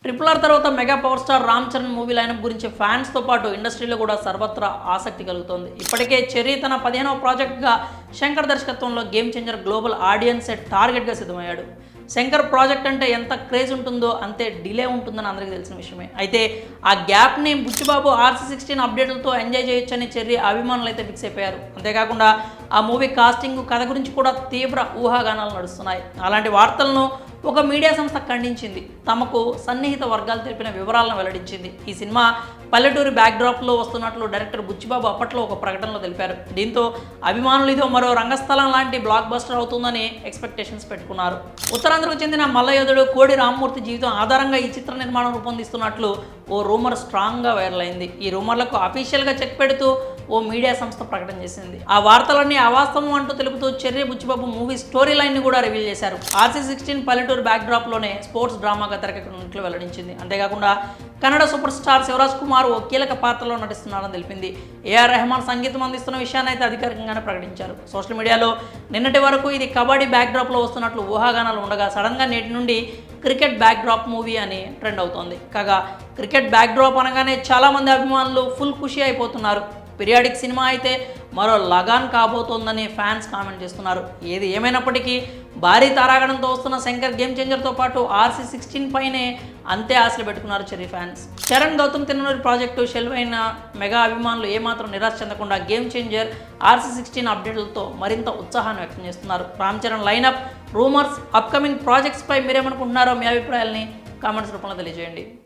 RRR తర్వాత mega power star Ram Charan movie lineup గురించి ఫ్యాన్స్తో పాటు ఇండస్ట్రీలో కూడా సర్వత్రా ఆసక్తి కలుగుతోంది. ఇప్పటికే చెర్రీ తన 15వ ప్రాజెక్ట్గా శంకర్ దర్శకత్వంలో గేమ్ చేంజర్ గ్లోబల్ ఆడియన్స్ టార్గెట్గా సిద్ధమయ్యాడు. శంకర్ ప్రాజెక్ట్ అంటే ఎంత క్రేజ్ ఉంటుందో అంతే డిలే ఉంటుందని అందరికీ తెలిసిన విషయమే. అయితే ఆ గ్యాప్ని బుచ్చిబాబు RC16 అప్డేట్లతో ఎంజాయ్ చేయొచ్చని చెర్రీ అభిమానులు అయితే ఫిక్స్ అయిపోయారు. అంతేకాకుండా ఆ మూవీ కాస్టింగ్ కథ గురించి కూడా తీవ్ర ఊహాగానాలు నడుస్తున్నాయి. అలాంటి వార్తలను ఒక మీడియా సంస్థ ఖండించింది. తమకు సన్నిహిత వర్గాలు తెలిపిన వివరాలను వెల్లడించింది. ఈ సినిమా పల్లెటూరి బ్యాక్డ్రాప్లో వస్తున్నట్లు డైరెక్టర్ బుచ్చిబాబు అప్పట్లో ఒక ప్రకటనలో తెలిపారు. దీంతో అభిమానులు ఇదో మరో రంగస్థలం లాంటి బ్లాక్ బస్టర్ అవుతుందని ఎక్స్పెక్టేషన్స్ పెట్టుకున్నారు. ఉత్తరాంధ్రకు చెందిన మల్లయోధుడు కోడి రామ్మూర్తి జీవితం ఆధారంగా ఈ చిత్ర నిర్మాణం రూపొందిస్తున్నట్లు ఓ రూమర్ స్ట్రాంగ్గా వైరల్ అయింది. ఈ రూమర్లకు అఫీషియల్గా చెక్ పెడుతూ ఓ మీడియా సంస్థ ప్రకటన చేసింది. ఆ వార్తలన్నీ అవాస్తవం అంటూ తెలుపుతూ Cherry Buchibabu movie story line ని కూడా రివీల్ చేశారు. RC16 పల్లెటూరు బ్యాక్డ్రాప్లోనే స్పోర్ట్స్ డ్రామాగా తెరకెక్కనున్నట్లు వెల్లడించింది. అంతేకాకుండా కన్నడ సూపర్ స్టార్ శివరాజ్ కుమార్ ఓ కీలక పాత్రలో నటిస్తున్నారని తెలిపింది. AR రెహమాన్ సంగీతం అందిస్తున్న విషయాన్ని అయితే అధికారికంగానే ప్రకటించారు. సోషల్ మీడియాలో నిన్నటి వరకు ఇది కబడ్డీ బ్యాక్డ్రాప్లో వస్తున్నట్లు ఊహాగానాలు ఉండగా సడన్గా నేటి నుండి క్రికెట్ బ్యాక్డ్రాప్ మూవీ అని ట్రెండ్ అవుతోంది. కాగా క్రికెట్ బ్యాక్డ్రాప్ అనగానే చాలామంది అభిమానులు ఫుల్ ఖుషి అయిపోతున్నారు. పీరియాడిక్ సినిమా అయితే మరో లగాన్ కాబోతోందని ఫ్యాన్స్ కామెంట్ చేస్తున్నారు. ఏది ఏమైనప్పటికీ భారీ తారాగణంతో వస్తున్న శంకర్ గేమ్ చేంజర్తో పాటు RC16 పైనే అంతే ఆశలు పెట్టుకున్నారు Cherry fans. Charan Gautam Tinnanuri project shelve అయిన మెగా అభిమానులు ఏమాత్రం నిరాశ చెందకుండా గేమ్ చేంజర్ RC16 అప్డేట్లతో మరింత ఉత్సాహాన్ని వ్యక్తం చేస్తున్నారు. Ram Charan lineup, rumours, upcoming ప్రాజెక్ట్స్పై మీరేమనుకుంటున్నారో మీ అభిప్రాయాల్ని కామెంట్స్ రూపంలో తెలియజేయండి.